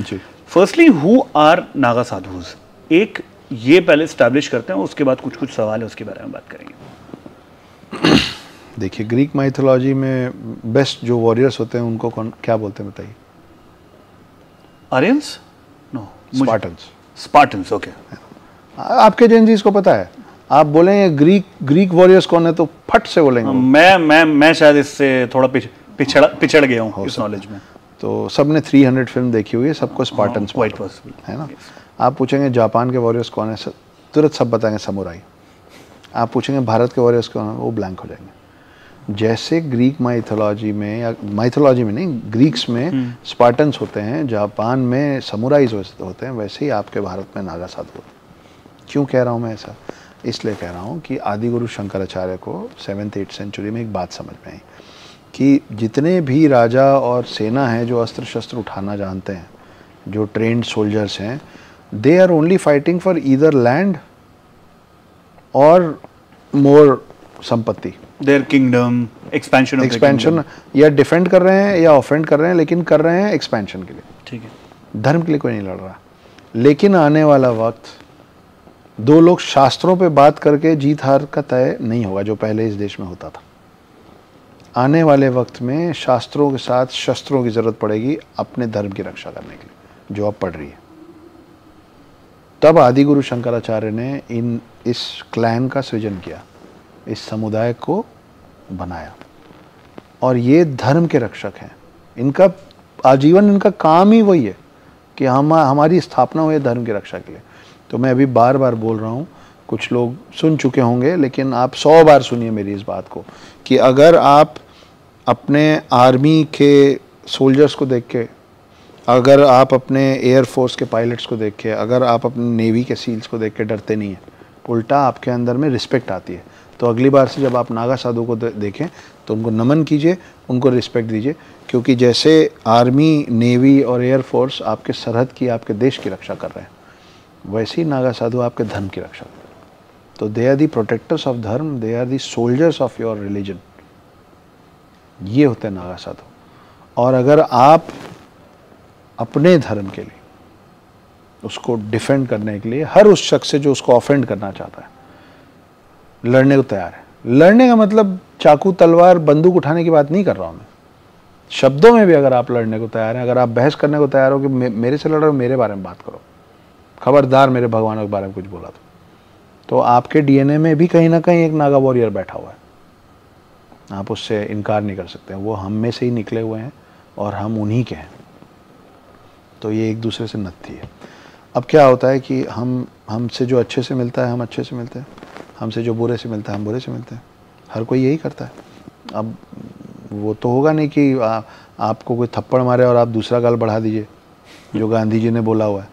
Ji. Firstly who are Naga sadhus, एक ये पहले स्टैब्लिश करते हैं, उसके बाद कुछ कुछ सवाल है उसके बारे में बात करेंगे। देखिए, ग्रीक माइथोलॉजी में बेस्ट जो वॉरियर्स होते हैं उनको कौन क्या बोलते हैं बताइए? Aryans? No, Spartans. Spartans, okay. आपके जेनजीज को पता है, आप बोलेंगे ग्रीक वॉरियर्स कौन है तो फट से बोलेंगे। मैं शायद इससे थोड़ा पिछड़ गया हूँ इस नॉलेज में। तो सबने 300 फिल्म देखी हुई है, सबको स्पार्टन्स है ना। आप पूछेंगे जापान के वॉरियर्स कौन है, तुरंत सब बताएंगे समुराई। आप पूछेंगे भारत के वॉरियर्स कौन है, वो ब्लैंक हो जाएंगे। जैसे ग्रीक माइथोलॉजी में, या माइथोलॉजी में नहीं, ग्रीक्स में स्पार्टन्स होते हैं, जापान में समुराइज होते हैं, वैसे ही आपके भारत में नागा साधु होते हैं। क्यों कह रहा हूँ मैं ऐसा? इसलिए कह रहा हूँ कि आदिगुरु शंकराचार्य को 7th-8th सेंचुरी में एक बात समझ में आई कि जितने भी राजा और सेना हैं जो अस्त्र शस्त्र उठाना जानते हैं, जो ट्रेंड सोल्जर्स हैं, they are only fighting for either land और मोर संपत्ति, देयर किंगडम, एक्सपेंशन, या डिफेंड कर रहे हैं या ऑफेंड कर रहे हैं, लेकिन कर रहे हैं एक्सपेंशन के लिए। ठीक है, धर्म के लिए कोई नहीं लड़ रहा। लेकिन आने वाला वक्त, दो लोग शास्त्रों पे बात करके जीत हार का तय नहीं होगा जो पहले इस देश में होता था। आने वाले वक्त में शास्त्रों के साथ शस्त्रों की जरूरत पड़ेगी अपने धर्म की रक्षा करने के लिए, जो अब पड़ रही है। तब आदिगुरु शंकराचार्य ने इस क्लैन का सृजन किया, इस समुदाय को बनाया, और ये धर्म के रक्षक हैं। इनका आजीवन, इनका काम ही वही है कि हमारी स्थापना हुई है धर्म की रक्षा के लिए। तो मैं अभी बार बार बोल रहा हूँ, कुछ लोग सुन चुके होंगे, लेकिन आप 100 बार सुनिए मेरी इस बात को, कि अगर आप अपने आर्मी के सोल्जर्स को देख के, अगर आप अपने एयरफोर्स के पायलट्स को देख के, अगर आप अपने नेवी के सील्स को देख के डरते नहीं हैं, उल्टा आपके अंदर में रिस्पेक्ट आती है, तो अगली बार से जब आप नागा साधु को देखें तो उनको नमन कीजिए, उनको रिस्पेक्ट दीजिए। क्योंकि जैसे आर्मी, नेवी और एयरफोर्स आपके सरहद की, आपके देश की रक्षा कर रहे हैं, वैसे ही नागा साधु आपके धर्म की रक्षा कर रहे हैं। तो they are the protectors of dharma, they are the soldiers of your religion. ये होते हैं नागा साधु। और अगर आप अपने धर्म के लिए, उसको डिफेंड करने के लिए, हर उस शख्स से जो उसको ऑफेंड करना चाहता है, लड़ने को तैयार है। लड़ने का मतलब चाकू, तलवार, बंदूक उठाने की बात नहीं कर रहा हूं मैं। शब्दों में भी अगर आप लड़ने को तैयार हैं, अगर आप बहस करने को तैयार हो कि मेरे से लड़ रहे हो, मेरे बारे में बात करो, खबरदार मेरे भगवानों के बारे में कुछ बोला तो आपके डीएनए में भी कहीं ना कहीं एक नागा वॉरियर बैठा हुआ है। आप उससे इनकार नहीं कर सकते। वो हम में से ही निकले हुए हैं और हम उन्हीं के हैं। तो ये एक दूसरे से नत्थी है। अब क्या होता है कि हमसे जो अच्छे से मिलता है हम अच्छे से मिलते हैं, हमसे जो बुरे से मिलता है हम बुरे से मिलते हैं। हर कोई यही करता है। अब वो तो होगा नहीं कि आपको कोई थप्पड़ मारे और आप दूसरा गाल बढ़ा दीजिए, जो गांधी जी ने बोला हुआ है।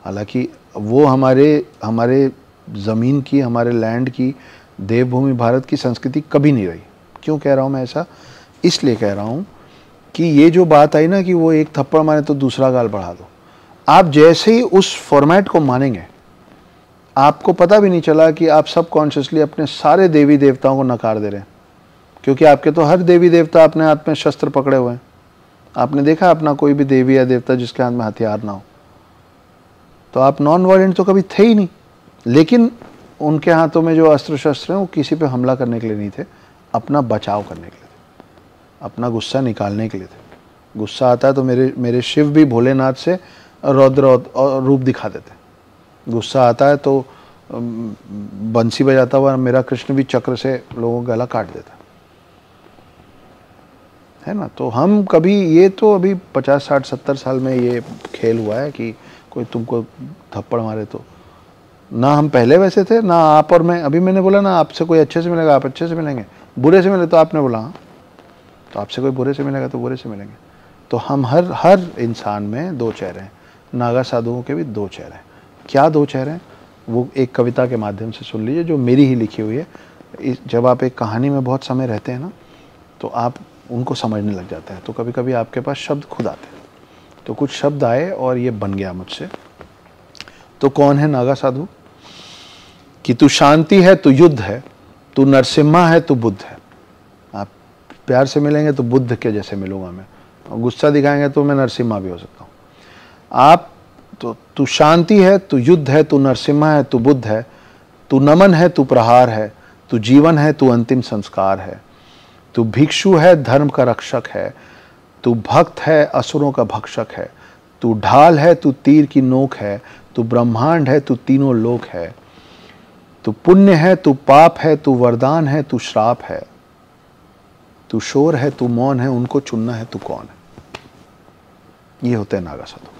हालांकि वो हमारे ज़मीन की, हमारे लैंड की, देवभूमि भारत की संस्कृति कभी नहीं रही। क्यों कह रहा हूँ मैं ऐसा? इसलिए कह रहा हूँ कि ये जो बात आई ना कि वो एक थप्पड़ मारे तो दूसरा गाल बढ़ा दो, आप जैसे ही उस फॉर्मेट को मानेंगे, आपको पता भी नहीं चला कि आप सबकॉन्शियसली अपने सारे देवी देवताओं को नकार दे रहे हैं। क्योंकि आपके तो हर देवी देवता अपने हाथ में शस्त्र पकड़े हुए हैं। आपने देखा अपना कोई भी देवी या देवता जिसके हाथ में हथियार ना हो? तो आप नॉन वायलेंट तो कभी थे ही नहीं। लेकिन उनके हाथों में जो अस्त्र शस्त्र हैं वो किसी पे हमला करने के लिए नहीं थे, अपना बचाव करने के लिए थे, अपना गुस्सा निकालने के लिए थे। गुस्सा आता है तो मेरे शिव भी भोलेनाथ से रौद्र रूप दिखा देते। गुस्सा आता है तो बंसी बजाता हुआ मेरा कृष्ण भी चक्र से लोगों का गला काट देता है ना। तो हम कभी, ये तो अभी 50, 60, 70 साल में ये खेल हुआ है कि कोई तुमको थप्पड़ मारे तो। ना हम पहले वैसे थे, ना आप और मैं। अभी मैंने बोला ना, आपसे कोई अच्छे से मिलेगा आप अच्छे से मिलेंगे, बुरे से मिले तो आपने बोला हाँ, तो आपसे कोई बुरे से मिलेगा तो बुरे से मिलेंगे। तो हम हर इंसान में दो चेहरे हैं। नागा साधुओं के भी दो चेहरे हैं। क्या दो चेहरे हैं? वो एक कविता के माध्यम से सुन लीजिए, जो मेरी ही लिखी हुई है। जब आप एक कहानी में बहुत समय रहते हैं ना, तो आप उनको समझने लग जाते हैं। तो कभी कभी आपके पास शब्द खुद आते हैं। तो कुछ शब्द आए और ये बन गया मुझसे। तो कौन है नागा साधु? कि तू शांति है, तू युद्ध है, तू नरसिम्हा है, तू बुद्ध है। आप प्यार से मिलेंगे तो बुद्ध के जैसे मिलूंगा मैं, और गुस्सा दिखाएंगे तो मैं नरसिम्हा भी हो सकता हूँ। आप तो तू शांति है, तू युद्ध है, तू नरसिम्हा है, तू बुद्ध है, तू नमन है, तू प्रहार है, तू जीवन है, तू अंतिम संस्कार है, तू भिक्षु है, धर्म का रक्षक है, तू भक्त है, असुरों का भक्षक है, तू ढाल है, तू तीर की नोक है, तू ब्रह्मांड है, तू तीनों लोक है, तू पुण्य है, तू पाप है, तू वरदान है, तू श्राप है, तू शोर है, तू मौन है, उनको चुनना है, तू कौन है। ये होते हैं नागा साधु।